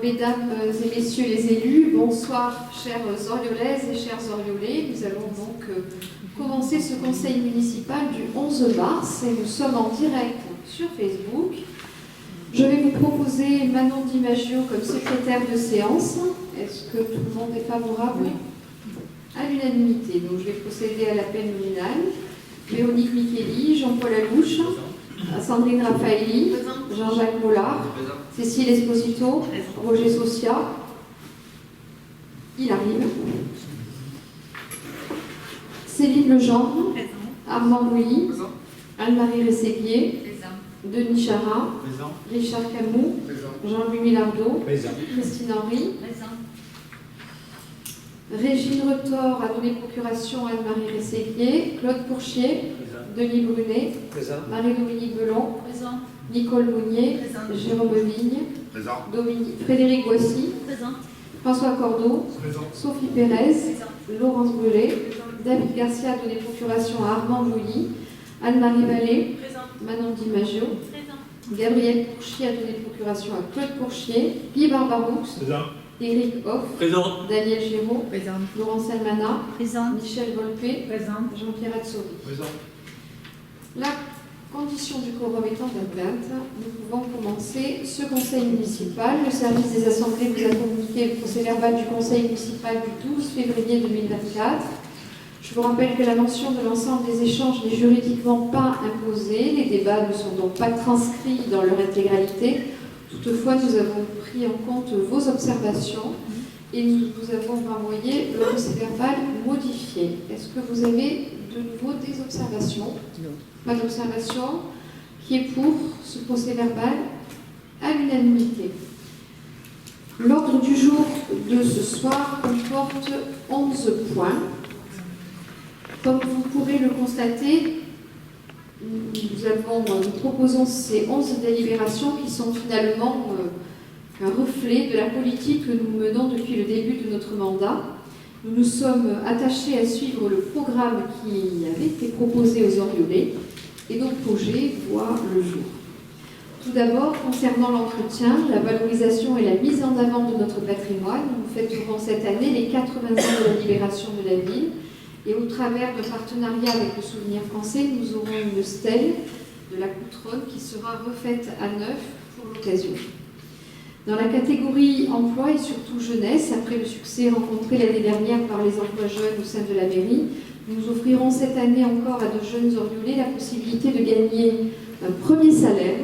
mesdames et messieurs les élus, bonsoir chères Oriolaises et chers Oriolais. Nous allons donc commencer ce conseil municipal du 11 mars et nous sommes en direct sur Facebook. Je vais vous proposer Manon Di Maggio comme secrétaire de séance. Est-ce que tout le monde est favorable? À l'unanimité. Donc je vais procéder à l'appel nominal. Véronique Micheli, Jean-Paul Alouche, Sandrine Raffaelli, Jean-Jacques Mollard, Cécile Esposito, Roger Socia. Il arrive. Céline Legendre, Armand Bouilly, Anne-Marie Rességuier, Denis Charat, Richard Camus, Jean-Louis Millardeau, Christine Henry, Régine Retort a donné procuration à Anne-Marie Rességuier, Claude Pourchier, Denis Brunet, Marie-Dominique Belon, Nicole Mounier, Jérôme Vigne, Frédéric Boissy, François Cordeau, Sophie Pérez, Laurence Brulé, David Garcia a donné procuration à Armand Bouilly, Anne-Marie Vallée, Manon Di Maggio, Gabriel Pourchier a donné procuration à Claude Pourchier, Guy Barbaroux, Éric Hoff, Daniel Géraud, Laurence Almana, Michel Volpé, Jean-Pierre Atzori. La condition du quorum étant atteinte, nous pouvons commencer ce conseil municipal. Le service des assemblées vous a communiqué le procès-verbal du conseil municipal du 12 février 2024. Je vous rappelle que la mention de l'ensemble des échanges n'est juridiquement pas imposée. Les débats ne sont donc pas transcrits dans leur intégralité. Toutefois, nous avons pris en compte vos observations et nous vous avons renvoyé le procès-verbal modifié. Est-ce que vous avez de nouveau des observations? Non. Pas d'observation. Qui est pour ce procès-verbal? À l'unanimité. L'ordre du jour de ce soir comporte 11 points. Comme vous pourrez le constater, nous proposons ces 11 délibérations qui sont finalement un reflet de la politique que nous menons depuis le début de notre mandat. Nous nous sommes attachés à suivre le programme qui avait été proposé aux Oriolais et notre projet voit le jour. Tout d'abord, concernant l'entretien, la valorisation et la mise en avant de notre patrimoine, nous fêterons cette année les 80 ans de la libération de la ville. Et au travers d'un partenariat avec le Souvenir français, nous aurons une stèle de la Coutronne qui sera refaite à neuf pour l'occasion. Dans la catégorie emploi et surtout jeunesse, après le succès rencontré l'année dernière par les emplois jeunes au sein de la mairie, nous offrirons cette année encore à de jeunes Oriolais la possibilité de gagner un premier salaire,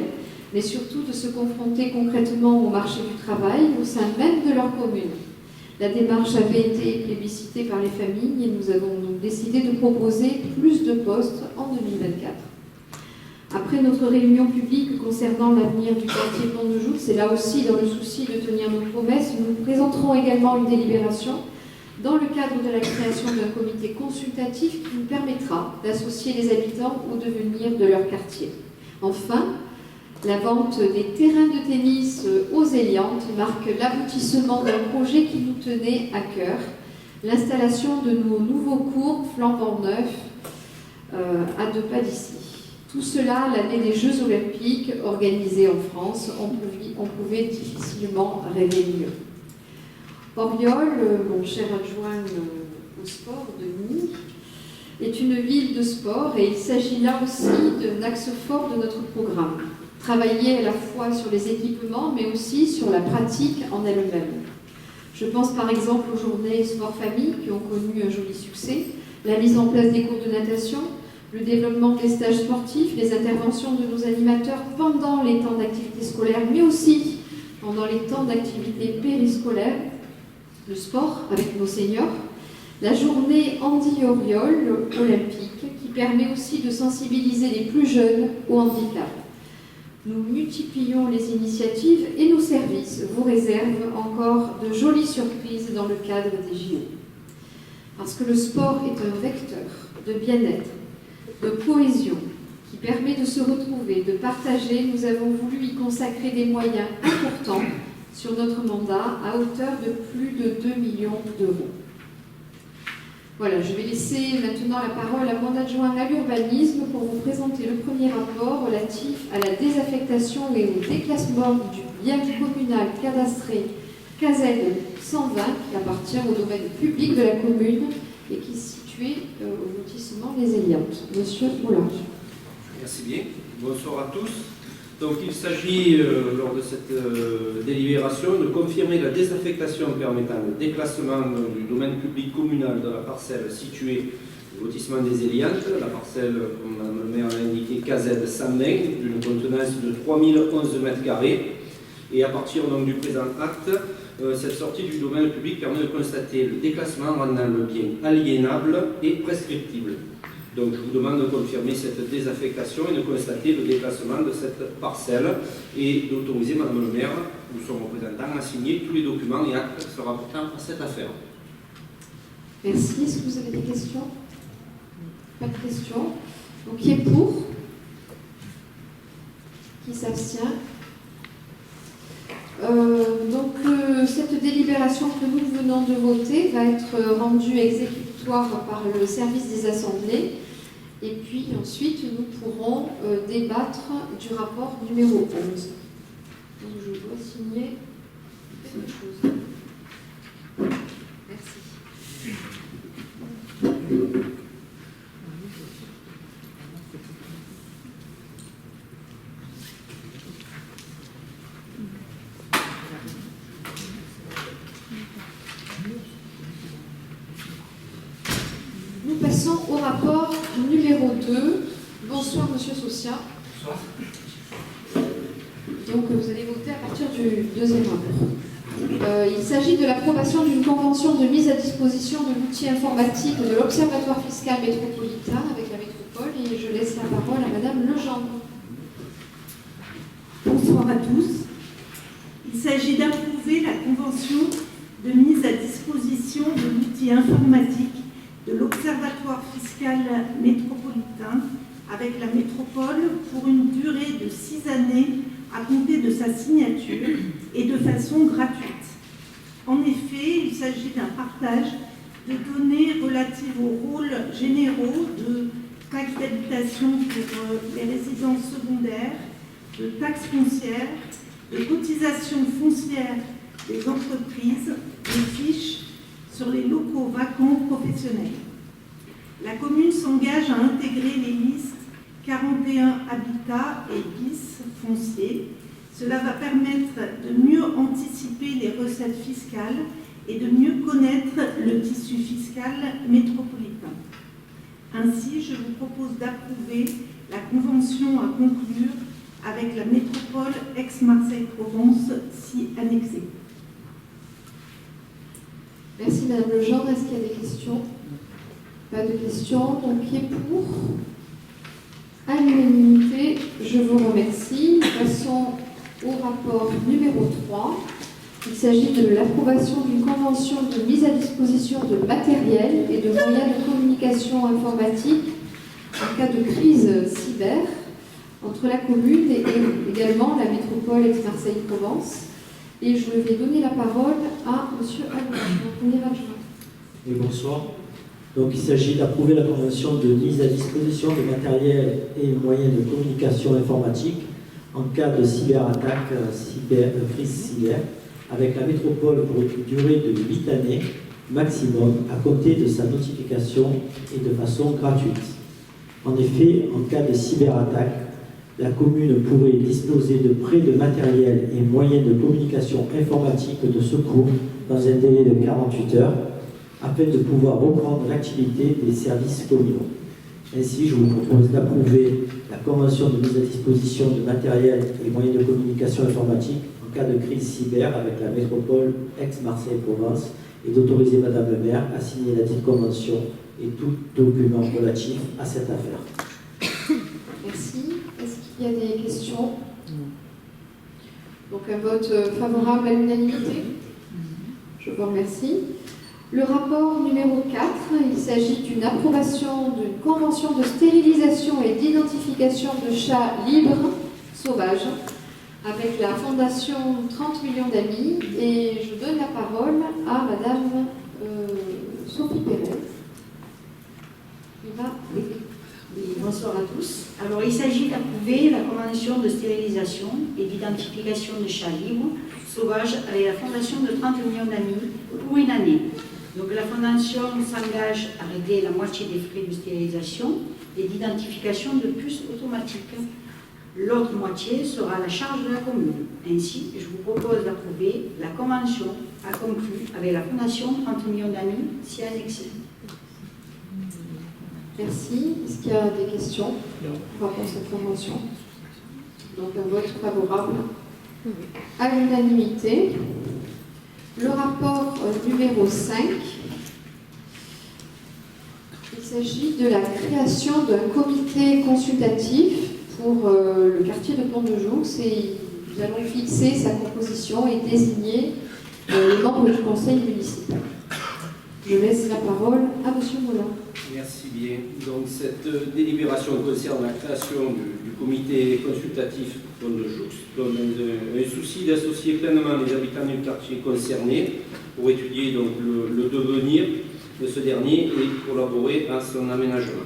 mais surtout de se confronter concrètement au marché du travail au sein même de leur commune. La démarche avait été plébiscitée par les familles et nous avons donc décidé de proposer plus de postes en 2024. Après notre réunion publique concernant l'avenir du quartier Pont de Joux, c'est là aussi dans le souci de tenir nos promesses, nous présenterons également une délibération dans le cadre de la création d'un comité consultatif qui nous permettra d'associer les habitants au devenir de leur quartier. Enfin, la vente des terrains de tennis aux Éliantes marque l'aboutissement d'un projet qui nous tenait à cœur, l'installation de nos nouveaux courts flambant neufs à 2 pas d'ici. Tout cela, l'année des Jeux Olympiques organisés en France, on pouvait difficilement rêver mieux. Oriol, mon cher adjoint au sport, Denis, est une ville de sport et il s'agit là aussi d'un axe fort de notre programme. Travailler à la fois sur les équipements, mais aussi sur la pratique en elle-même. Je pense par exemple aux journées sport-famille qui ont connu un joli succès, la mise en place des cours de natation, le développement des stages sportifs, les interventions de nos animateurs pendant les temps d'activité scolaire, mais aussi pendant les temps d'activité périscolaire, le sport avec nos seniors, la journée Andy Oriol olympique qui permet aussi de sensibiliser les plus jeunes au handicap. Nous multiplions les initiatives et nos services vous réservent encore de jolies surprises dans le cadre des JO. Parce que le sport est un vecteur de bien-être, de cohésion, qui permet de se retrouver, de partager, nous avons voulu y consacrer des moyens importants sur notre mandat à hauteur de plus de 2 millions d'euros. Voilà, je vais laisser maintenant la parole à mon adjoint à l'urbanisme pour vous présenter le premier rapport relatif à la désaffectation et au déclassement du bien communal cadastré KZ 120 qui appartient au domaine public de la commune et qui est situé au lotissement Les Éliantes. Monsieur Moulin. Merci bien. Bonsoir à tous. Donc il s'agit, lors de cette délibération, de confirmer la désaffectation permettant le déclassement du domaine public communal de la parcelle située au lotissement des Éliantes, la parcelle, comme Mme le maire l'a indiqué, KZ 120, d'une contenance de 3011 m². Et à partir donc, du présent acte, cette sortie du domaine public permet de constater le déclassement rendant le bien aliénable et prescriptible. Donc je vous demande de confirmer cette désaffectation et de constater le déclassement de cette parcelle et d'autoriser Madame le maire ou son représentant à signer tous les documents et actes se rapportant à cette affaire. Merci. Est-ce que vous avez des questions? Pas de questions. Donc qui est pour? Qui s'abstient? Cette délibération que nous venons de voter va être rendue exécutoire par le service des assemblées et puis ensuite nous pourrons débattre du rapport numéro 11. Donc je dois signer quelque chose. Merci. Nous passons au rapport numéro 2. Bonsoir, Monsieur Socia. Bonsoir. Donc, vous allez voter à partir du deuxième rapport. Il s'agit de l'approbation d'une convention de mise à disposition de l'outil informatique de l'Observatoire fiscal métropolitain avec la métropole et je laisse la parole à Madame Legendre. Bonsoir à tous. Il s'agit d'approuver la convention de mise à disposition de l'outil informatique de l'Observatoire fiscal métropolitain avec la métropole pour une durée de 6 années à compter de sa signature et de façon gratuite. En effet, il s'agit d'un partage de données relatives aux rôles généraux de taxes d'habitation pour les résidences secondaires, de taxes foncières, de cotisations foncières des entreprises, des fiches sur les locaux vacants professionnels. La commune s'engage à intégrer les listes 41 habitats et 10 fonciers. Cela va permettre de mieux anticiper les recettes fiscales et de mieux connaître le tissu fiscal métropolitain. Ainsi, je vous propose d'approuver la convention à conclure avec la métropole Aix-Marseille-Provence, si annexée. Merci Madame Legendre. Est-ce qu'il y a des questions? Pas de questions. Donc, qui est pour? À l'unanimité, je vous remercie. Passons au rapport numéro 3. Il s'agit de l'approbation d'une convention de mise à disposition de matériel et de moyens de communication informatique en cas de crise cyber entre la commune et également la métropole Aix-Marseille-Provence. Et je vais donner la parole à M. Adjoint, mon premier adjoint. Et bonsoir. Donc il s'agit d'approuver la convention de mise à disposition de matériel et moyens de communication informatique en cas de cyberattaque, crise cyber, avec la métropole pour une durée de 8 années maximum à compter de sa notification et de façon gratuite. En effet, en cas de cyberattaque, la commune pourrait disposer de prêts de matériel et moyens de communication informatique de secours dans un délai de 48 heures afin de pouvoir reprendre l'activité des services communaux. Ainsi, je vous propose d'approuver la convention de mise à disposition de matériel et moyens de communication informatique en cas de crise cyber avec la métropole Aix-Marseille-Provence et d'autoriser Madame le maire à signer la dite convention et tout document relatif à cette affaire. Merci. Est-ce qu'il y a des questions? Donc un vote favorable à l'unanimité. Je vous remercie. Le rapport numéro 4, il s'agit d'une approbation d'une convention de stérilisation et d'identification de chats libres sauvages avec la fondation 30 millions d'amis et je donne la parole à Madame Sophie Pérez. Bonsoir à tous. Alors, il s'agit d'approuver la convention de stérilisation et d'identification de chats libres sauvages avec la Fondation de 30 millions d'amis pour une année. Donc, la Fondation s'engage à régler la moitié des frais de stérilisation et d'identification de puces automatiques. L'autre moitié sera à la charge de la commune. Ainsi, je vous propose d'approuver la convention à conclure avec la Fondation 30 millions d'amis si annexée. Merci. Est-ce qu'il y a des questions par rapport à cette convention? Donc un vote favorable à l'unanimité. Le rapport numéro 5, il s'agit de la création d'un comité consultatif pour le quartier de Pont-de-Joux. Nous allons fixer sa composition et désigner les membres du conseil municipal. Je laisse la parole à M. Moulin. Merci bien. Donc cette délibération concerne la création du comité consultatif Pont-de-Joux, dans un souci d'associer pleinement les habitants du quartier concerné pour étudier donc le devenir de ce dernier et collaborer à son aménagement.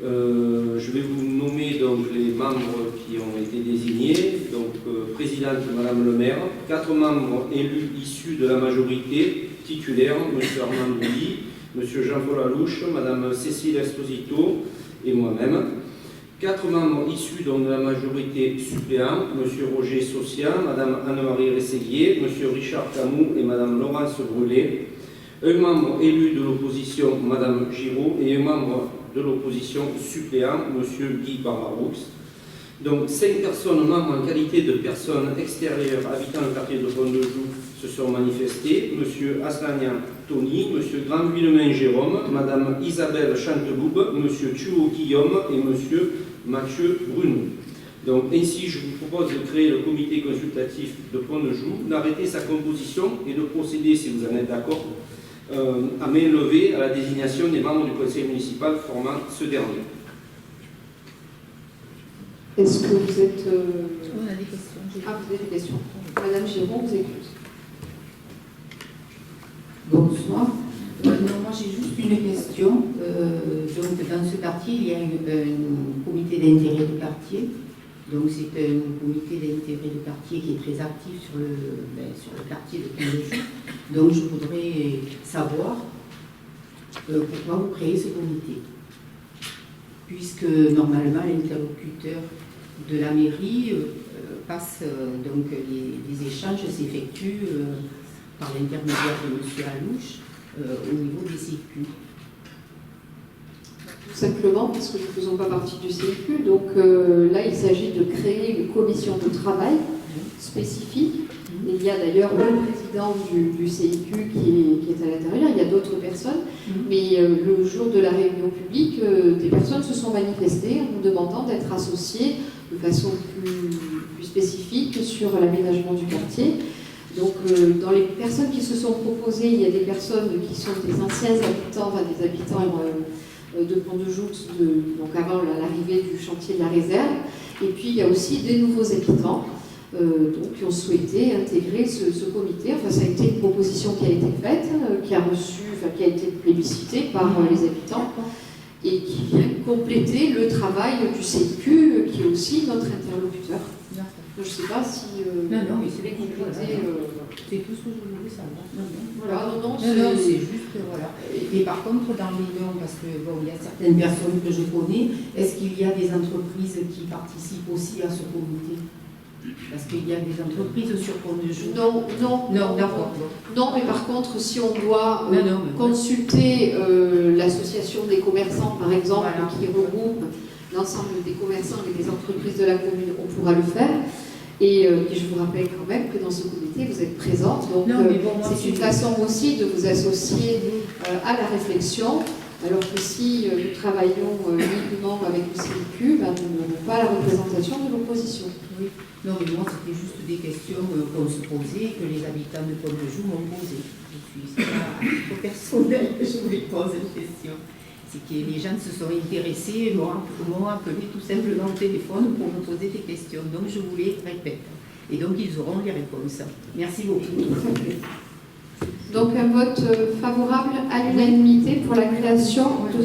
Je vais vous nommer donc les membres qui ont été désignés. Donc présidente Madame le maire, 4 membres élus issus de la majorité titulaire, M. Armand Bouilly, M. Jean-Paul Alouche, Mme Cécile Esposito et moi-même. 4 membres issus donc de la majorité suppléante, M. Roger Saucian, Mme Anne-Marie Rességuier, M. Richard Camus et Mme Laurence Brûlé. Un membre élu de l'opposition, Mme Giraud, et un membre de l'opposition suppléant, M. Guy Barbaroux. Donc 5 personnes membres en qualité de personnes extérieures habitant le quartier de Pont-de-Joux se sont manifestées. M. Aslanian Tony, M. Grand-Villemain Jérôme, Mme Isabelle Chanteboub, M. Thuot Guillaume et M. Mathieu Bruno. Donc ainsi, je vous propose de créer le comité consultatif de Pont-de-Joux, d'arrêter sa composition et de procéder, si vous en êtes d'accord, à main levée à la désignation des membres du conseil municipal formant ce dernier. Est-ce que vous êtes... On a des questions. Ah, vous avez des questions. Madame Giron, vous écoute. Bonsoir. Non, moi j'ai juste une question. Donc dans ce quartier, il y a un comité d'intérêt de quartier. Donc c'est un comité d'intérêt de quartier qui est très actif sur le quartier de Pont-de-Joux. Donc je voudrais savoir pourquoi vous créez ce comité. Puisque normalement l'interlocuteur de la mairie passe, donc les échanges s'effectuent par l'intermédiaire de M. Alouche au niveau des CQ. Tout simplement parce que nous ne faisons pas partie du CQ. Donc là, il s'agit de créer une commission de travail spécifique. Il y a d'ailleurs le président du CIQ qui est à l'intérieur, il y a d'autres personnes, mais le jour de la réunion publique, des personnes se sont manifestées en nous demandant d'être associées de façon plus spécifique sur l'aménagement du quartier. Donc dans les personnes qui se sont proposées, il y a des personnes qui sont des anciens habitants, enfin des habitants de Pont-de-Joux, donc avant l'arrivée du chantier de la réserve, et puis il y a aussi des nouveaux habitants. Donc, qui ont souhaité intégrer ce comité. Enfin, ça a été une proposition qui a été faite, qui a été plébiscitée par les habitants et qui vient compléter le travail du CIQ, qui est aussi notre interlocuteur. Je ne sais pas si non, mais c'est complété. C'est tout ce que je voulais savoir. Voilà, non, c'est juste voilà. Et par contre, dans les noms, parce que bon, il y a certaines personnes que je connais, est-ce qu'il y a des entreprises qui participent aussi à ce comité? Parce qu'il y a des entreprises sur Pont-de-Joux. Non, d'accord. Non, mais par contre, si on doit consulter l'association des commerçants, par exemple, qui regroupe l'ensemble des commerçants et des entreprises de la commune, on pourra le faire. Et je vous rappelle quand même que dans ce comité, vous êtes présente. Donc, c'est une façon aussi de vous associer à la réflexion. Alors que si nous travaillons uniquement avec le CIQ, nous n'avons pas la représentation de l'opposition. Oui. Non, mais moi, c'était juste des questions qu'on se posait, que les habitants de Pont-de-Joux m'ont posées. C'est pas trop personnel que je voulais poser une question. C'est que les gens se sont intéressés, m'ont appelé tout simplement au téléphone pour me poser des questions. Donc, je voulais répéter. Et donc, ils auront les réponses. Merci beaucoup. Donc, un vote favorable à l'unanimité pour la création de...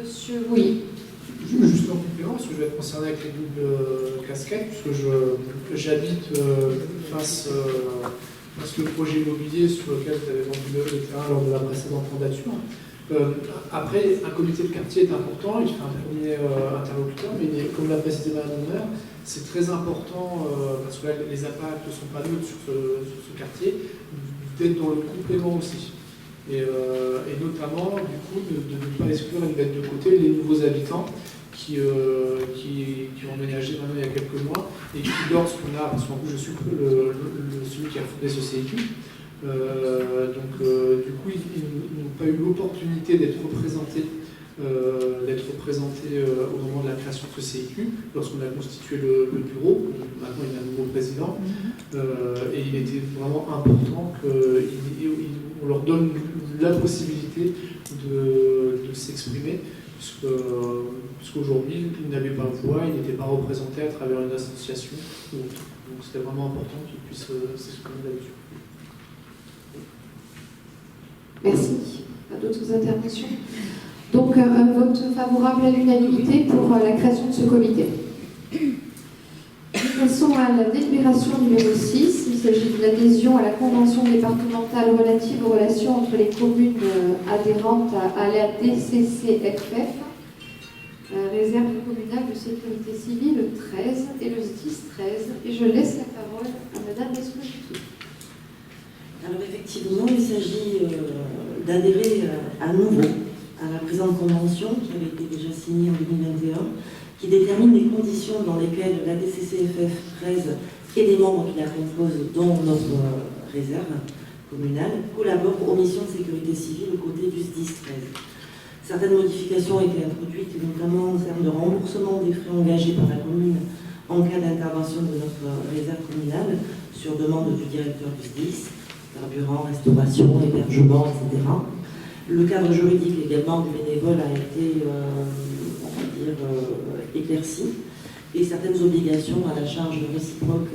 Monsieur, oui. Juste en complément, parce que je vais être concerné avec les doubles casquettes, puisque j'habite face au projet immobilier sur lequel vous avez vendu le terrain lors de la précédente mandature. Après, un comité de quartier est important, il fait un premier interlocuteur, mais comme l'a précisé Madame Donner, c'est très important, parce que là, les impacts ne sont pas neutres sur ce quartier, d'être dans le complément aussi. Et notamment, du coup, de ne pas exclure et de mettre de côté les nouveaux habitants qui ont emménagé maintenant il y a quelques mois et qui, lorsqu'on a, parce qu'en plus je suis celui qui a fondé ce CIQ, du coup ils n'ont pas eu l'opportunité d'être représentés au moment de la création de ce CIQ, lorsqu'on a constitué le bureau. Maintenant il y a un nouveau président, et il était vraiment important qu'on leur donne la possibilité de s'exprimer, puisqu'aujourd'hui ils n'avaient pas de voix, ils n'étaient pas représentés à travers une association ou autre. Donc c'était vraiment important qu'ils puissent s'exprimer là-dessus. Merci. Pas d'autres interventions? Donc un vote favorable à l'unanimité pour la création de ce comité. Nous passons à la délibération numéro 6. Il s'agit de l'adhésion à la convention départementale relative aux relations entre les communes adhérentes à la DCCFF, réserve communale de sécurité civile 13 et le SDIS 13. Et je laisse la parole à Madame Esposito. Alors effectivement, il s'agit d'adhérer à nouveau à la présente convention qui avait été déjà signée en 2021, qui détermine les conditions dans lesquelles la DCCFF 13 et les membres qui la composent, dont notre réserve communale, collaborent aux missions de sécurité civile aux côtés du SDIS 13. Certaines modifications ont été introduites, notamment en termes de remboursement des frais engagés par la commune en cas d'intervention de notre réserve communale sur demande du directeur du SDIS, carburant, restauration, hébergement, etc. Le cadre juridique également du bénévole a été, éclairci, et certaines obligations à la charge réciproque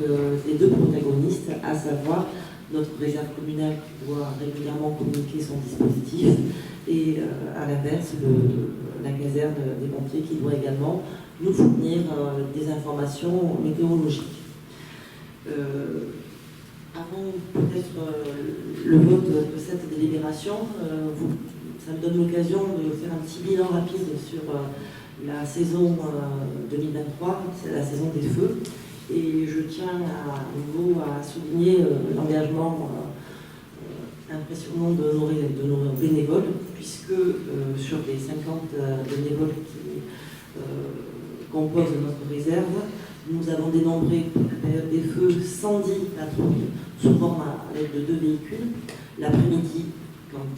des deux protagonistes, à savoir notre réserve communale qui doit régulièrement communiquer son dispositif, et à l'inverse, la caserne des pompiers qui doit également nous fournir des informations météorologiques. Avant peut-être le vote de cette délibération, ça me donne l'occasion de faire un petit bilan rapide sur la saison 2023, c'est la saison des feux. Et je tiens à nouveau à souligner l'engagement impressionnant de nos bénévoles, puisque sur les 50 bénévoles qui composent notre réserve, nous avons dénombré pour la période des feux 110 patrouilles, souvent à l'aide de 2 véhicules. L'après-midi, quand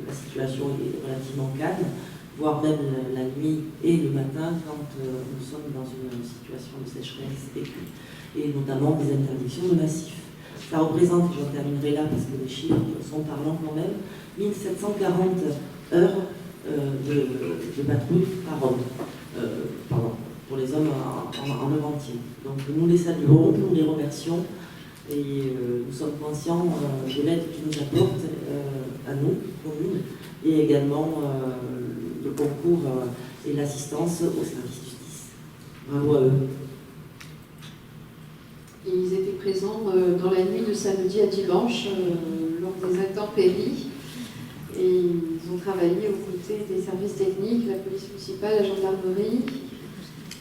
la situation est relativement calme, voire même la nuit et le matin, quand nous sommes dans une situation de sécheresse aiguë, et notamment des interdictions de massifs. Ça représente, j'en terminerai là parce que les chiffres sont parlants quand même, 1740 heures de patrouille par homme. Pour les hommes en œuvre entier. Donc nous les saluons, nous les remercions, et nous sommes conscients de l'aide qu'ils nous apportent à nous, communes, et également le concours et l'assistance au service du SDIS. Bravo à eux. Ils étaient présents dans la nuit de samedi à dimanche lors des intempéries, et ils ont travaillé aux côtés des services techniques, la police municipale, la gendarmerie,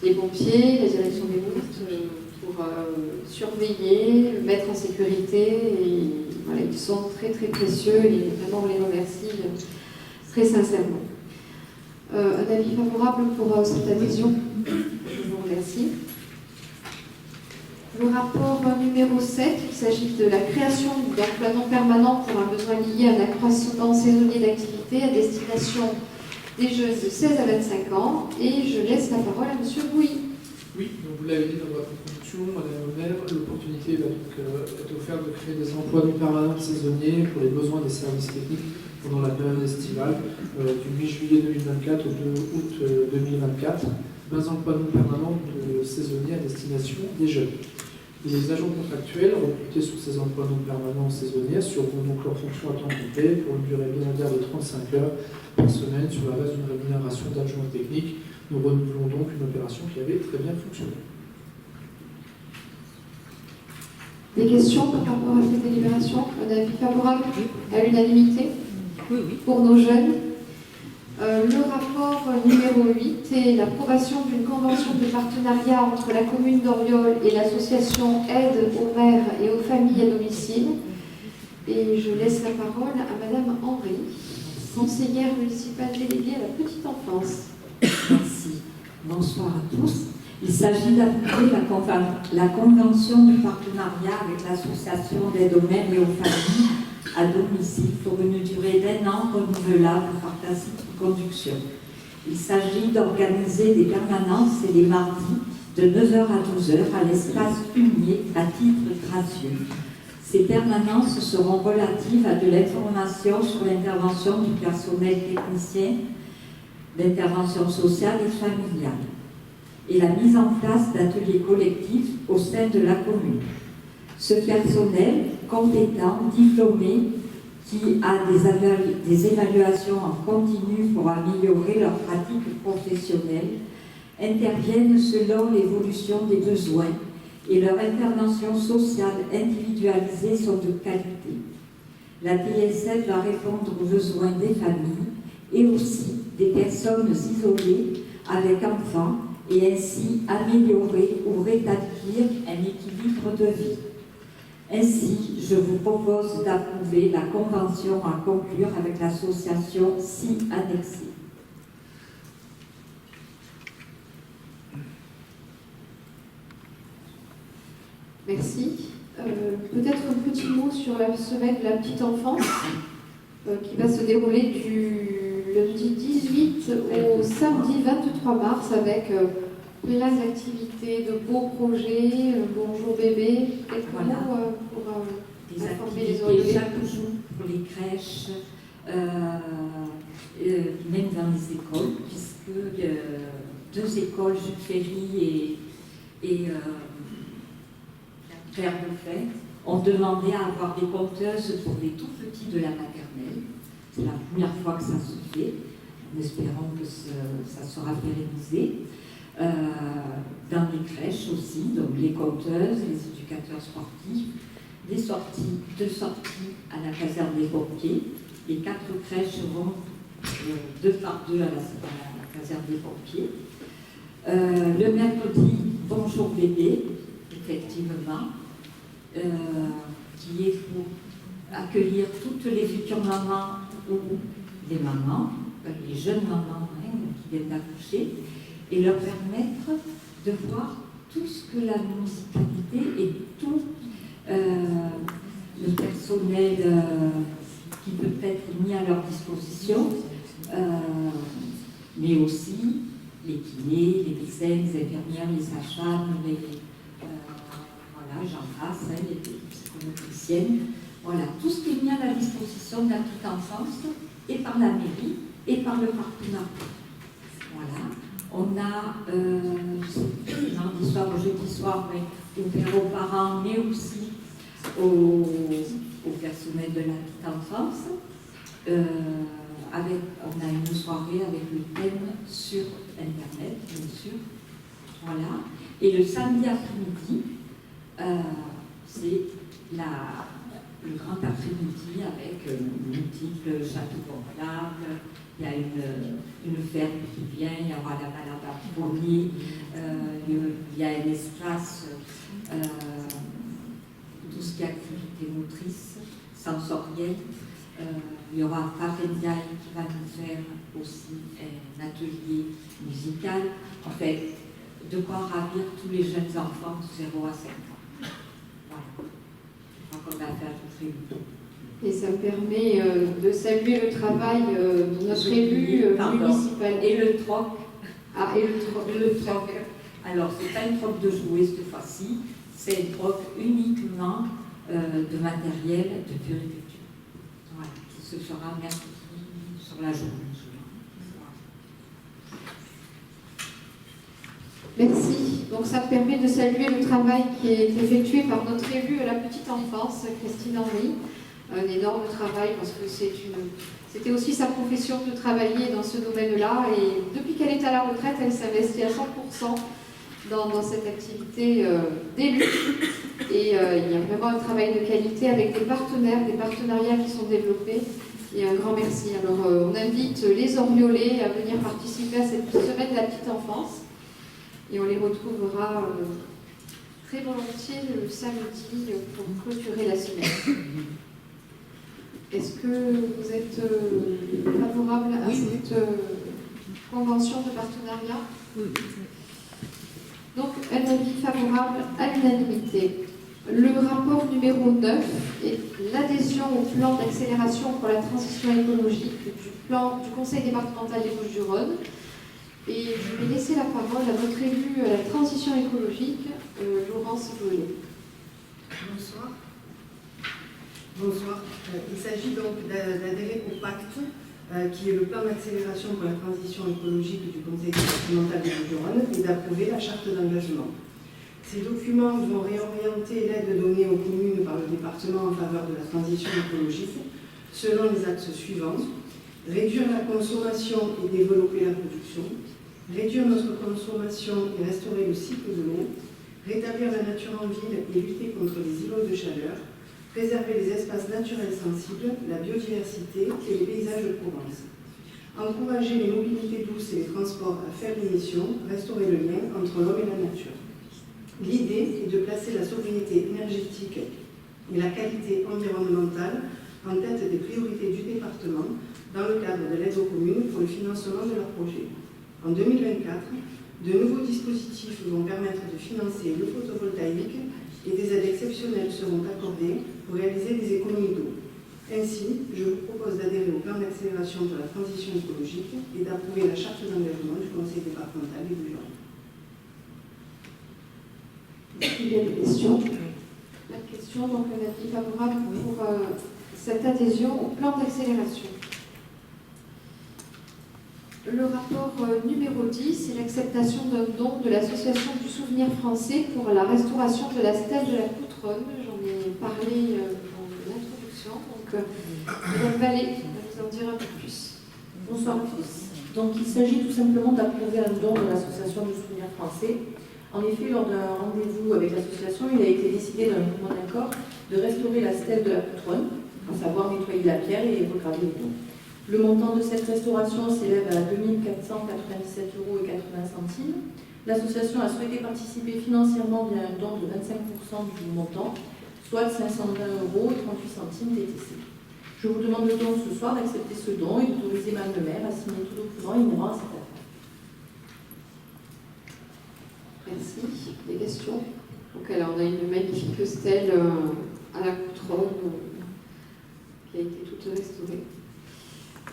les pompiers, la direction des routes, pour surveiller, mettre en sécurité. Et voilà, ils sont très très précieux et vraiment on les remercie très sincèrement. Un avis favorable pour cette adhésion. Je vous remercie. Le rapport numéro 7, il s'agit de la création d'emplois non permanents pour un besoin lié à un accroissement saisonnier d'activité à destination des jeunes de 16 à 25 ans. Et je laisse la parole à M. Bouy. Oui, donc vous l'avez dit dans votre introduction, Madame Honner, l'opportunité va donc être offerte de créer des emplois non permanents saisonniers pour les besoins des services techniques pendant la période estivale, du 8 juillet 2024 au 2 août 2024, 20 emplois non permanents saisonniers à destination des jeunes. Les agents contractuels recrutés sur ces emplois non permanents saisonniers assureront donc leur fonction à temps complet pour une durée hebdomadaire de 35 heures par semaine sur la base d'une rémunération d'adjoint technique. Nous renouvelons donc une opération qui avait très bien fonctionné. Des questions par rapport à cette délibération? Un avis favorable à l'unanimité pour nos jeunes. Le rapport numéro 8 est l'approbation d'une convention de partenariat entre la commune d'Oriol et l'association Aide aux mères et aux familles à domicile. Et je laisse la parole à Madame Henry, conseillère municipale déléguée à la petite enfance. Merci. Bonsoir à tous. Il s'agit d'approuver la convention de partenariat avec l'association d'aide aux mères et aux familles à domicile pour une durée d'1 an renouvelable par conduction. Il s'agit d'organiser des permanences et les mardis de 9h à 12h à l'espace Humier à titre gratuit. Ces permanences seront relatives à de l'information sur l'intervention du personnel technicien d'intervention sociale et familiale et la mise en place d'ateliers collectifs au sein de la commune. Ce personnel compétent, diplômé, qui a des évaluations en continu pour améliorer leur pratique professionnelle, interviennent selon l'évolution des besoins et leurs interventions sociales individualisées sont de qualité. La DSF va répondre aux besoins des familles et aussi des personnes isolées avec enfants et ainsi améliorer ou rétablir un équilibre de vie. Ainsi, je vous propose d'approuver la convention à conclure avec l'association ci annexée. Merci. Peut-être un petit mot sur la semaine de la petite enfance qui va se dérouler du lundi 18 au samedi 23 mars avec plein d'activités, de beaux projets. Bonjour bébé, quelques mots pour des informer les activités oreillers. chaque jour pour les crèches, même dans les écoles, puisque 2 écoles, Jules Ferry et Claire de Fête, ont demandé à avoir des compteuses pour les tout petits de la maternelle. C'est la première fois que ça se fait. Nous espérons que ça sera pérennisé. Dans les crèches aussi, donc les compteuses, les éducateurs sportifs, 2 sorties à la caserne des pompiers. Les 4 crèches vont 2 par 2 à la caserne des pompiers. Le mercredi, Bonjour bébé, effectivement, qui est pour accueillir toutes les futures mamans ou les mamans, les jeunes mamans qui viennent d'accoucher, et leur permettre de voir tout ce que la municipalité et tout le personnel qui peut être mis à leur disposition, mais aussi les kinés, les médecins, les infirmières, les sages-femmes, voilà, j'en passe, les psychomotriciennes, voilà, tout ce qui est mis à la disposition de la petite enfance, et par la mairie, et par le partenariat. Voilà. On a lundi soir, jeudi soir, ouvert aux parents, mais aussi au personnel de la petite enfance. On a une soirée avec le thème sur Internet, bien sûr. Voilà. Et le samedi après-midi, c'est le grand après-midi avec multiples châteaux gonflables. Il y a une ferme qui vient, il y aura la balade à premier, il y a un espace, tout ce qui est activité motrice, sensorielle. Il y aura Parendiaï qui va nous faire aussi un atelier musical. En fait, de quoi ravir tous les jeunes enfants de 0 à 5 ans. Voilà. Je crois qu'on va faire tout très vite. Et ça me permet de saluer le travail de notre élu municipal. Et le troc. Ah, et le troc. Alors, ce n'est pas une troc de jouets cette fois-ci, c'est une troc uniquement de matériel de purification. Voilà, qui se fera mercredi sur la journée. Merci. Donc ça me permet de saluer le travail qui est effectué par notre élue à la petite enfance, Christine Henry. Un énorme travail parce que c'était aussi sa profession de travailler dans ce domaine-là. Et depuis qu'elle est à la retraite, elle s'investit à 100% dans cette activité d'élu. Et il y a vraiment un travail de qualité avec des partenaires, des partenariats qui sont développés. Et un grand merci. Alors on invite les Oriolais à venir participer à cette semaine de la petite enfance. Et on les retrouvera très volontiers le samedi pour clôturer la semaine. Est-ce que vous êtes favorable à cette convention de partenariat? Oui. Donc, un avis favorable à l'unanimité. Le rapport numéro 9 est l'adhésion au plan d'accélération pour la transition écologique du Conseil départemental des Bouches-du-Rhône. Et je vais laisser la parole à votre élue à la transition écologique, Laurence Jolet. Bonsoir. Bonsoir. Il s'agit donc d'adhérer au pacte qui est le plan d'accélération pour la transition écologique du Conseil départemental des Bouches-du-Rhône et d'approuver la charte d'engagement. Ces documents vont réorienter l'aide donnée aux communes par le département en faveur de la transition écologique selon les axes suivants: réduire la consommation et développer la production, réduire notre consommation et restaurer le cycle de l'eau, rétablir la nature en ville et lutter contre les îlots de chaleur, préserver les espaces naturels sensibles, la biodiversité et les paysages de Provence. Encourager les mobilités douces et les transports à faible émission, restaurer le lien entre l'homme et la nature. L'idée est de placer la sobriété énergétique et la qualité environnementale en tête des priorités du département dans le cadre de l'aide aux communes pour le financement de leurs projets. En 2024, de nouveaux dispositifs vont permettre de financer le photovoltaïque et des aides exceptionnelles seront accordées pour réaliser des économies d'eau. Ainsi, je vous propose d'adhérer au plan d'accélération de la transition écologique et d'approuver la charte d'engagement du Conseil départemental des Bouches-du-Rhône. Est-ce qu'il y a des questions? La question, donc un avis favorable pour cette adhésion au plan d'accélération. Le rapport numéro 10 est l'acceptation d'un don de l'Association du Souvenir Français pour la restauration de la stèle de la Coutronne. J'en ai parlé dans l'introduction. Donc, Mme Vallée va nous en dire un peu plus. Bonsoir à tous. Donc, il s'agit tout simplement d'approuver un don de l'Association du Souvenir Français. En effet, lors d'un rendez-vous avec l'association, il a été décidé d'un commun accord de restaurer la stèle de la Coutronne, à savoir nettoyer la pierre et regraver les dons. Le montant de cette restauration s'élève à 2 497,80 €. L'association a souhaité participer financièrement via un don de 25% du montant, soit 520,38 € TTC. Je vous demande donc ce soir d'accepter ce don et d'autoriser Mme le maire à signer tout document inhérent à cette affaire. Merci. Des questions? Donc, alors, on a une magnifique stèle à la Coutronne qui a été toute restaurée.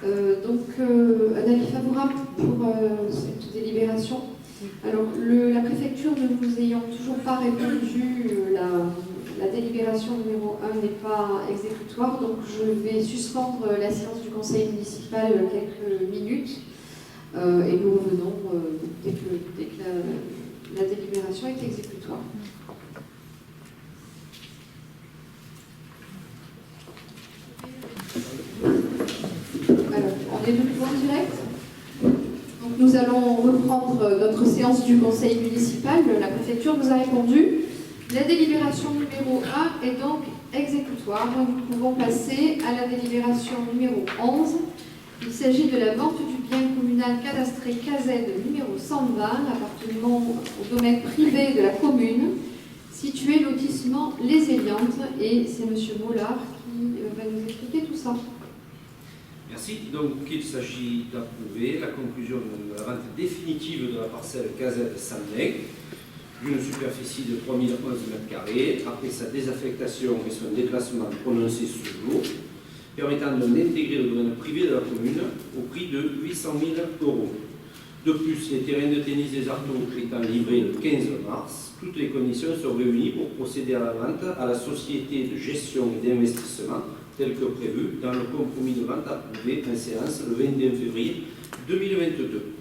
Un avis favorable pour cette délibération. Alors, la préfecture ne nous ayant toujours pas répondu, la délibération numéro 1 n'est pas exécutoire, donc je vais suspendre la séance du conseil municipal quelques minutes et nous revenons dès que la délibération est exécutoire. Alors, on est de nouveau en direct. Donc, nous allons reprendre notre séance du conseil municipal. La préfecture nous a répondu. La délibération numéro 1 est donc exécutoire. Nous pouvons passer à la délibération numéro 11. Il s'agit de la vente du bien communal cadastré KZ numéro 120, appartenant au domaine privé de la commune, situé lotissement Les Éliantes. Et c'est M. Mollard qui va nous expliquer tout ça. Merci. Donc, il s'agit d'approuver la conclusion de la vente définitive de la parcelle KZ Saint-Meg, d'une superficie de 3011 m², après sa désaffectation et son déclassement prononcé ce jour, permettant d'intégrer le domaine privé de la commune au prix de 800 000 €. De plus, les terrains de tennis des Artaud étant livrés le 15 mars, toutes les conditions sont réunies pour procéder à la vente à la société de gestion et d'investissement, tel que prévu dans le compromis de vente approuvé en séance le 21 février 2022.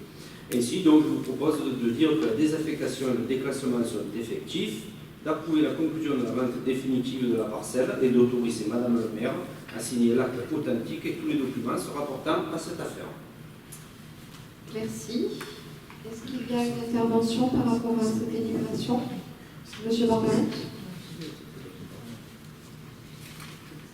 Ainsi, donc, je vous propose de dire que la désaffectation et le déclassement sont effectifs, d'approuver la conclusion de la vente définitive de la parcelle et d'autoriser Madame le maire à signer l'acte authentique et tous les documents se rapportant à cette affaire. Merci. Est-ce qu'il y a une intervention par rapport à cette délibération? Monsieur Barbarin.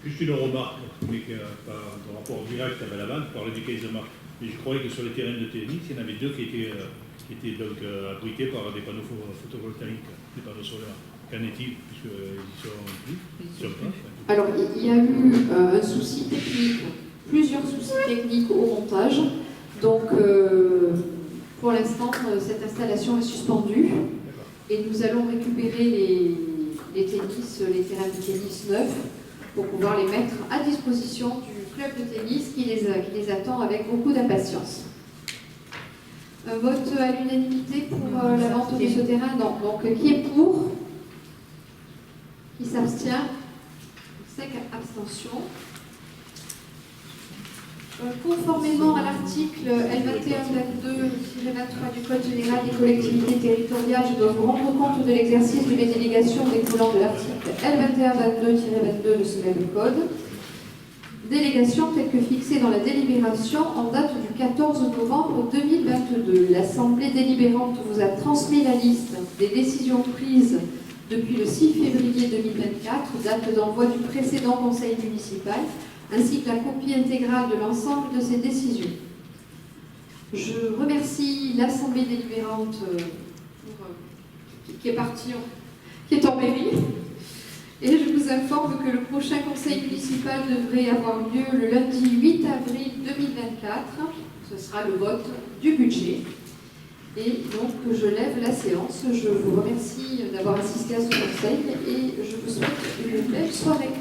Juste une remarque, mais par rapport direct avec la vente, par le décaissement. Mais je croyais que sur les terrains de tennis, il y en avait deux qui étaient donc abrités par des panneaux photovoltaïques, des panneaux solaires. Qu'en est-il, puisqu'ils sont pas. Alors, il y a eu un souci technique, plusieurs soucis techniques au montage. Donc, pour l'instant, cette installation est suspendue. Et nous allons récupérer les terrains de tennis neufs pour pouvoir les mettre à disposition du club de tennis qui les attend avec beaucoup d'impatience. Un vote à l'unanimité pour la vente de ce terrain? Non. Donc, qui est pour? Qui s'abstient? 5 abstentions. Conformément à l'article L2122-23 du Code général des collectivités territoriales, je dois vous rendre compte de l'exercice de mes délégations découlant de l'article L2122-22 de ce même code. Délégation telle que fixée dans la délibération en date du 14 novembre 2022. L'Assemblée délibérante vous a transmis la liste des décisions prises depuis le 6 février 2024, date d'envoi du précédent conseil municipal, ainsi que la copie intégrale de l'ensemble de ces décisions. Je remercie l'Assemblée délibérante qui est partie, qui est en mairie, et je vous informe que le prochain conseil municipal devrait avoir lieu le lundi 8 avril 2024. Ce sera le vote du budget. Et donc, je lève la séance. Je vous remercie d'avoir assisté à ce conseil et je vous souhaite une belle soirée.